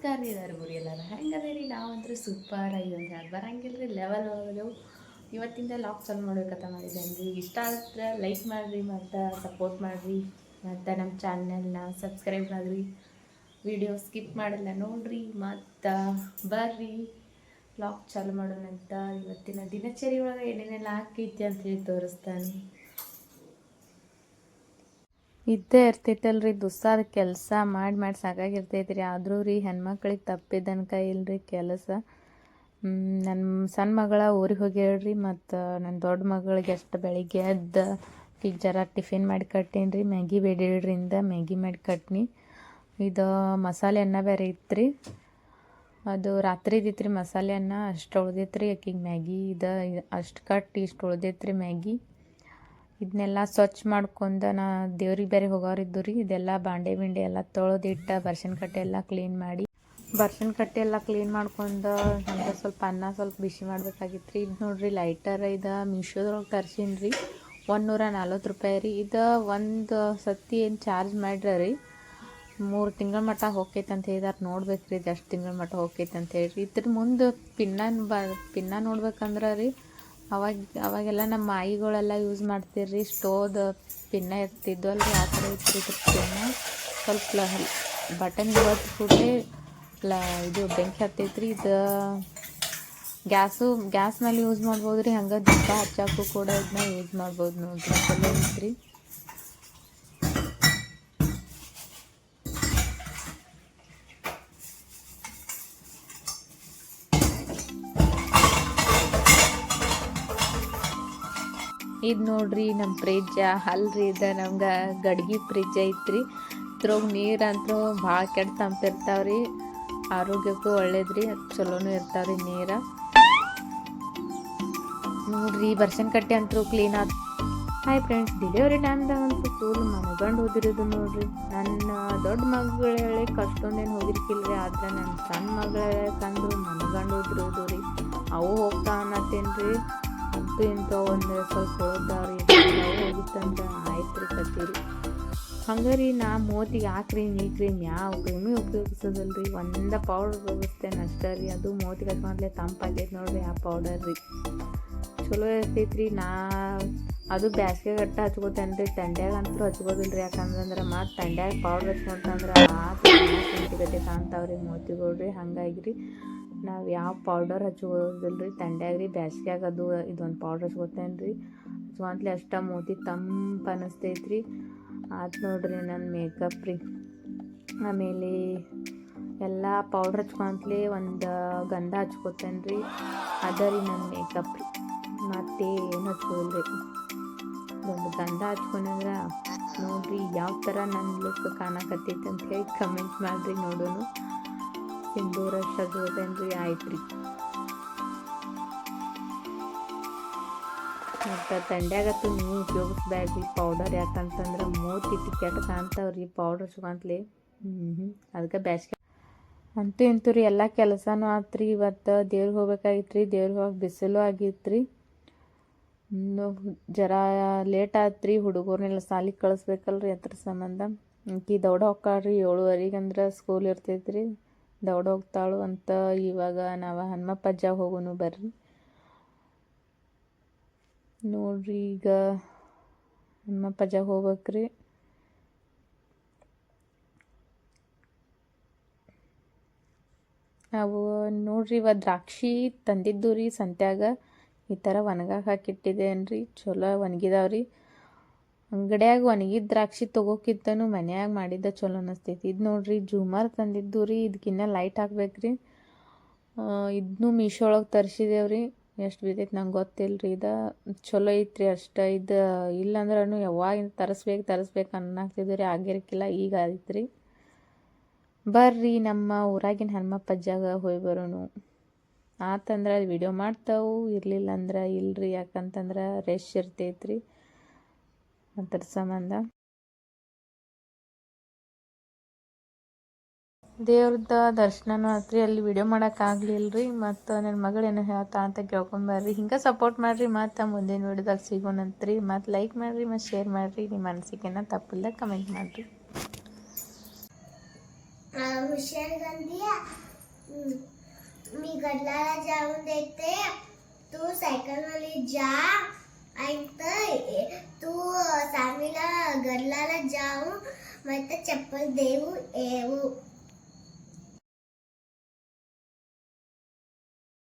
ನಮಸ್ಕಾರ ರೀ ಎಲ್ಲರಿಗೂ ಎಲ್ಲರೂ ಹೆಂಗದೇರಿ ನಾವಂತೂ ಸೂಪರ್ ಆಗಿ ಅಂತ ಹೇಳಿ ಬರಂಗಿಲ್ಲ ರೀ ಲೆವೆಲ್ ಒಳಗದೆವು ಇವತ್ತಿಂದ ಲಾಕ್ ಚಾಲು ಮಾಡ್ಬೇಕಂತ ಮಾಡಿದ್ದೇನೆ ರೀ ಇಷ್ಟ ಆದ್ರೆ ಲೈಕ್ ಮಾಡಿರಿ ಮತ್ತು ಸಪೋರ್ಟ್ ಮಾಡಿರಿ ಮತ್ತು ನಮ್ಮ ಚಾನಲ್ನ ಸಬ್ಸ್ಕ್ರೈಬ್ ಮಾಡಿರಿ ವಿಡಿಯೋ ಸ್ಕಿಪ್ ಮಾಡಿಲ್ಲ ನೋಡಿರಿ ಮತ್ತು ಬರ್ರಿ ಲಾಕ್ ಚಾಲು ಮಾಡೋಣಂತ ಇವತ್ತಿನ ದಿನಚರಿ ಒಳಗೆ ಏನೇನೆಲ್ಲ ಹಾಕೈತಿ ಅಂತೇಳಿ ತೋರಿಸ್ತಾನೆ ಇದ್ದೇ ಇರ್ತೈತಲ್ರಿ ದುಸ್ಸಾದ ಕೆಲಸ ಮಾಡಿ ಸಾಕಾಗಿರ್ತೈತಿ ರೀ ಆದರೂ ರೀ ಹೆಣ್ಮಕ್ಳಿಗೆ ತಪ್ಪಿದ್ದನ್ಕ ಇಲ್ರಿ ಕೆಲಸ ನನ್ನ ಸಣ್ಣ ಮಗಳ ಊರಿಗೆ ಹೋಗಿ ಹೇಳ್ರಿ ಮತ್ತು ನನ್ನ ದೊಡ್ಡ ಮಗಳಿಗೆ ಅಷ್ಟು ಬೆಳಿಗ್ಗೆ ಎದ್ದು ಈಗ ಜರ ಟಿಫಿನ್ ಮಾಡಿ ಕಟ್ಟೀನಿ ರೀ ಮ್ಯಾಗಿ ಬೇಡಿಡ್ರಿಂದ ಮ್ಯಾಗಿ ಮಾಡಿ ಕಟ್ನಿ ಇದು ಮಸಾಲೆ ಅನ್ನ ಬೇರೆ ಇತ್ತು ಅದು ರಾತ್ರಿದಿತ್ತು ರೀ ಮಸಾಲೆ ಅನ್ನ ಅಷ್ಟು ಉಳ್ದೈತ್ರಿ ಆಕಿಗೆ ಮ್ಯಾಗಿ ಇದು ಅಷ್ಟು ಕಟ್ಟಿ ಇಷ್ಟು ಉಳ್ದೈತ್ರಿ ಮ್ಯಾಗಿ ಇದನ್ನೆಲ್ಲ ಸ್ವಚ್ಛ ಮಾಡ್ಕೊಂಡು ನಾ ದೇವ್ರಿಗೆ ಬೇರೆ ಹೋಗೋರಿದ್ದು ರೀ ಇದೆಲ್ಲ ಬಾಂಡೆ ಬಿಂಡೆ ಎಲ್ಲ ತೊಳೆದಿಟ್ಟು ಬರ್ಶನ್ ಕಟ್ಟೆ ಎಲ್ಲ ಕ್ಲೀನ್ ಮಾಡಿ ಬರ್ಶನ್ ಕಟ್ಟೆ ಎಲ್ಲ ಕ್ಲೀನ್ ಮಾಡ್ಕೊಂಡು ನಮ್ಗೆ ಸ್ವಲ್ಪ ಅನ್ನ ಸ್ವಲ್ಪ ಬಿಸಿ ಮಾಡ್ಬೇಕಾಗಿತ್ತು ರೀ ಇದು ನೋಡಿರಿ ಲೈಟರ್ ಇದು ಮೀಶೋದೊಳಗೆ ತರ್ಸೀನಿ ರೀ 140 ರೂಪಾಯಿ ರೀ ಇದು ಒಂದು ಸತಿ ಏನು ಚಾರ್ಜ್ ಮಾಡ್ರಿ ರೀ 3 ತಿಂಗಳ ಮಟ್ಟ ಹೋಗ್ತೈತೆ ಅಂತ ಹೇಳಿದಾರೆ ನೋಡ್ಬೇಕು ರೀ ಇದು ಎಷ್ಟು ತಿಂಗಳ ಮಟ್ಟ ಹೋಗ್ತೈತೆ ಅಂತ ಹೇಳ್ರಿ ಇದ್ರ ಮುಂದೆ ಪಿನ್ನ ನೋಡ್ಬೇಕಂದ್ರೆ ರೀ ಅವಾಗೆಲ್ಲ ನಮ್ಮ ಮಾಯಿಗಳೆಲ್ಲ ಯೂಸ್ ಮಾಡ್ತಿರ್ರಿ ಸ್ಟೋವ್ದ ಪಿನ್ನ ಇರ್ತಿದ್ವಲ್ಲ ರೀ ಆ ಥರ ಇರ್ತಿದ್ರು ಪಿನ್ನ ಸ್ವಲ್ಪ ಬಟನ್ ಹೊತ್ತು ಕೂಡಲೇ ಇದು ಬೆಂಕಿ ಹತ್ತೈತ್ರಿ ಇದು ಗ್ಯಾಸ್ ಮೇಲೆ ಯೂಸ್ ಮಾಡ್ಬೋದು ರೀ ಹಂಗೆ ದೀಪ ಹಚ್ಚಾಕು ಕೂಡ ಇದನ್ನ ಯೂಸ್ ಮಾಡ್ಬೋದು ನೋಡ್ರಿ ಚಲೋ ಐತ್ರಿ ಇದು ನೋಡ್ರಿ ನಮ್ಮ ಫ್ರಿಜ್ಜ ಅಲ್ರಿ ಇದು ನಮ್ಗೆ ಗಡ್ಗೆ ಫ್ರಿಜ್ ಐತ್ರಿ ಇದ್ರಾಗ ನೀರು ಅಂತೂ ಭಾಳ ಕೆಟ್ಟ ತಂಪಿರ್ತಾವ್ರಿ ಆರೋಗ್ಯಕ್ಕೂ ಒಳ್ಳೇದ್ರಿ ಚಲೋನು ಇರ್ತಾವ್ರಿ ನೀರು ನೋಡ್ರಿ ಬರ್ಶನ್ ಕಟ್ಟೆ ಅಂತೂ ಕ್ಲೀನ್ ಆದ ಹಾಯ್ ಫ್ರೆಂಡ್ಸ್ ಡೆಲಿವರಿ ಟೈಮ್ದಾಗಂತೂ ಫುಲ್ ಮನಗಂಡು ಓದಿರೋದು ನೋಡ್ರಿ ನನ್ನ ದೊಡ್ಡ ಮಗಳ ಕಷ್ಟೊಂದೇನು ಹೋಗಿರ್ಕಿಲ್ರಿ ಆದ್ರೆ ನನ್ನ ಸಣ್ಣ ಮಗಳ ಕಂಡು ಮನಗಂಡು ಓದಿರೋದು ರೀ ಅವು ಹೋಗ್ತಾ ಅನ್ನತ್ತೇನು ರೀ ಅಂತೂ ಇಂಥ ಒಂದು ಸ್ವಲ್ಪ ಉಳ್ದಾವ್ರಿ ಹೋಗಿತ್ತಂದ್ರೆ ಆಯ್ತು ರೀ ಕತ್ತೀರಿ ಹಂಗೆ ರೀ ನಾ ಮೋತಿಗೆ ಆ ಕ್ರೀಮ್ ಈ ಕ್ರೀಮ್ ಯಾವ ಕ್ರೀಮಿ ಉಪಯೋಗಿಸೋದಲ್ರಿ ಒಂದು ಪೌಡ್ರ್ ಉಪಯೋಗಿಸ್ತೇನೆ ಅಷ್ಟೇ ರೀ ಅದು ಮೋತಿಗೆ ಹಚ್ಕೊಂಡ್ಲೆ ತಂಪಾಗೈತೆ ನೋಡ್ರಿ ಆ ಪೌಡರ್ ರೀ ಚಲೋ ಇರ್ತೈತೆ ರೀ ಅದು ಬ್ಯಾಸ್ಗೆ ಗಟ್ಟ ಹಚ್ಕೋತೇನೆ ರೀ ತಂಡ್ಯಾಗ ಅಂತೂ ಹಚ್ಕೋದಿಲ್ಲ ರೀ ಯಾಕಂದ್ರೆ ಮತ್ತು ತಂಡ್ಯಾಗ ಪೌಡ್ರ್ ಹಚ್ಕೊಂತಂದ್ರೆ ಗಟ್ಟಿ ಕಾಣ್ತಾವ್ರಿ ಮೋತಿಗಳ್ರಿ ಹಂಗಾಗಿ ರೀ ನಾವು ಯಾವ ಪೌಡರ್ ಹಚ್ಕೋದಿಲ್ಲ ರೀ ತಂಡ್ಯಾಗ ರೀ ಬ್ಯಾಸ್ಗ್ಯಾಗ ಅದು ಇದೊಂದು ಪೌಡ್ರ್ ಹಚ್ಕೋತೇನೆ ರೀ ಹಚ್ಕೊಂತಲೇ ಅಷ್ಟ ಮೋತಿ ತಂಪು ಅನ್ನಿಸ್ತೈತೆ ರೀ ಆಯ್ತು ನೋಡ್ರಿ ನನ್ನ ಮೇಕಪ್ ರೀ ಆಮೇಲೆ ಎಲ್ಲ ಪೌಡ್ರ್ ಹಚ್ಕೊಂತಲೇ ಒಂದು ಗಂಧ ಹಚ್ಕೋತೇನೆ ರೀ ಅದ ರೀ ನನ್ನ ಮೇಕಪ್ ರೀ ಮತ್ತೇನು ಹಚ್ಕೋದಿಲ್ಲ ರೀ ಒಂದು ಗಂಧ ಹಚ್ಕೊಂಡ್ರೆ ನೋಡ್ರಿ ಯಾವ ಥರ ನನ್ನ ಲುಕ್ ಕಾಣಕತ್ತೈತೆ ಅಂತ ಹೇಳಿ ಕಮೆಂಟ್ ಮಾಡಿರಿ ನೋಡೋನು ಸಿಂಧೂರ ಹಚ್ಕೋತೇನೆ ರೀ ಆಯ್ತು ರೀ ಮತ್ತು ತಂಡ್ಯಾಗತ್ತು ನೀವು ಉಪಯೋಗಿಸ್ಬೇಡ್ರಿ ಪೌಡರ್ ಯಾಕಂತಂದ್ರೆ ಮೂತಿ ಕೆಟ್ಟ ಕಾಣ್ತಾವ್ರಿ ಪೌಡ್ರ್ ಹಚ್ಕೊಂತಲೇ ಅದಕ್ಕೆ ಬೇಸ್ಗೆ ಅಂತೂ ಇಂತೂ ರೀ ಎಲ್ಲ ಕೆಲಸನೂ ಆಯ್ತು ರೀ ಇವತ್ತು ದೇವ್ರಿಗೆ ಹೋಗ್ಬೇಕಾಗಿತ್ತು ರೀ ದೇವ್ರಿಗೆ ಹೋಗಿ ಬಿಸಿಲು ಆಗಿತ್ತು ರೀ ಜರ ಲೇಟ್ ಆಯ್ತು ರೀ ಹುಡುಗರ್ನೆಲ್ಲ ಸಾಲಿಗೆ ಕಳಿಸ್ಬೇಕಲ್ರಿ ಅದ್ರ ಸಂಬಂಧ ಈ ದೌಡ ಹೋಗ್ತಾಳ್ರಿ 7:30 ಅಂದ್ರೆ ಸ್ಕೂಲ್ ಇರ್ತೈತೆ ರೀ ದೌಡ ಹೋಗ್ತಾಳು ಅಂತ ಇವಾಗ ನಾವು ಹನುಮಪ್ಪಜ್ಜ ಹೋಗೋನು ಬರ್ರಿ ನೋಡ್ರಿ ಈಗ ಹನುಮಪ್ಪಜ್ಜ ಹೋಗ್ಬೇಕ್ರಿ ಅವು ನೋಡ್ರಿ ಇವತ್ತು ದ್ರಾಕ್ಷಿ ತಂದಿದ್ದು ರೀ ಸಂತ್ಯಾಗ ಈ ಥರ ಒಣಗಾಕ ಹಾಕಿಟ್ಟಿದ್ದೇನೆ ರೀ ಚಲೋ ಒಣಗಿದಾವ್ರಿ ಅಂಗಡಿಯಾಗ ಒಣಗಿದ ದ್ರಾಕ್ಷಿ ತೊಗೋಕಿತ್ತನು ಮನ್ಯಾಗ ಮಾಡಿದ್ದ ಚಲೋ ಅನ್ನಿಸ್ತೈತಿ ಇದು ನೋಡ್ರಿ ಜೂಮರ್ ತಂದಿದ್ದು ರೀ ಇದಕ್ಕಿನ್ನ ಲೈಟ್ ಹಾಕ್ಬೇಕ್ರಿ ಇದನ್ನೂ ಮೀಶೋ ಒಳಗೆ ತರಿಸಿದೇವ್ರಿ ಎಷ್ಟು ಬಿದ್ದೈತೆ ನಂಗೆ ಗೊತ್ತಿಲ್ಲ ರೀ ಇದು ಚಲೋ ಐತ್ರಿ ಅಷ್ಟು ಇದು ಇಲ್ಲಾಂದ್ರೂ ಯಾವಾಗಿಂದ ತರಿಸ್ಬೇಕು ಅನ್ನಕ್ತಿದ್ವಿ ರೀ ಆಗಿರಕ್ಕಿಲ್ಲ ಈಗ ಆಯ್ತು ರೀ ಬರ್ರಿ ನಮ್ಮ ಊರಾಗಿನ ಹನುಮಪ್ಪಜ್ಜಾಗ ಹೋಗಿ ಬರೋನು ಆತಂದ್ರೆ ಅದು ವಿಡಿಯೋ ಮಾಡ್ತಾವು ಇರಲಿಲ್ಲ ಅಂದ್ರೆ ಇಲ್ರಿ ಯಾಕಂತಂದ್ರೆ ರೆಶ್ ಇರ್ತೈತ್ರಿ ಅದ್ರ ಸಂಬಂಧ ದೇವ್ರದ ದರ್ಶನನೂ ಆತ್ರಿ ಅಲ್ಲಿ ವಿಡಿಯೋ ಮಾಡೋಕ್ಕಾಗಲಿಲ್ಲ ರೀ ಮತ್ತು ನನ್ನ ಮಗಳೇನು ಹೇಳ್ತಾ ಅಂತ ಕೇಳ್ಕೊಂಬರ್ರಿ ಹಿಂಗೆ ಸಪೋರ್ಟ್ ಮಾಡಿರಿ ಮತ್ತು ಮುಂದಿನ ವಿಡಿಯೋದಾಗ ಸಿಗೋಣಂತ್ರಿ ಮತ್ತು ಲೈಕ್ ಮಾಡಿರಿ ಮತ್ತು ಶೇರ್ ಮಾಡಿರಿ ನಿಮ್ಮ ಅನಿಸಿಕೆನ ತಪ್ಪಿಲ್ಲ ಕಮೆಂಟ್ ಮಾಡಿರಿ हुशार गंधिया, मी गडलाला जाऊन देते, तू सायकलवाली जा आणि तू सामीला गडलाला जाऊ मग चप्पल देऊ येऊ.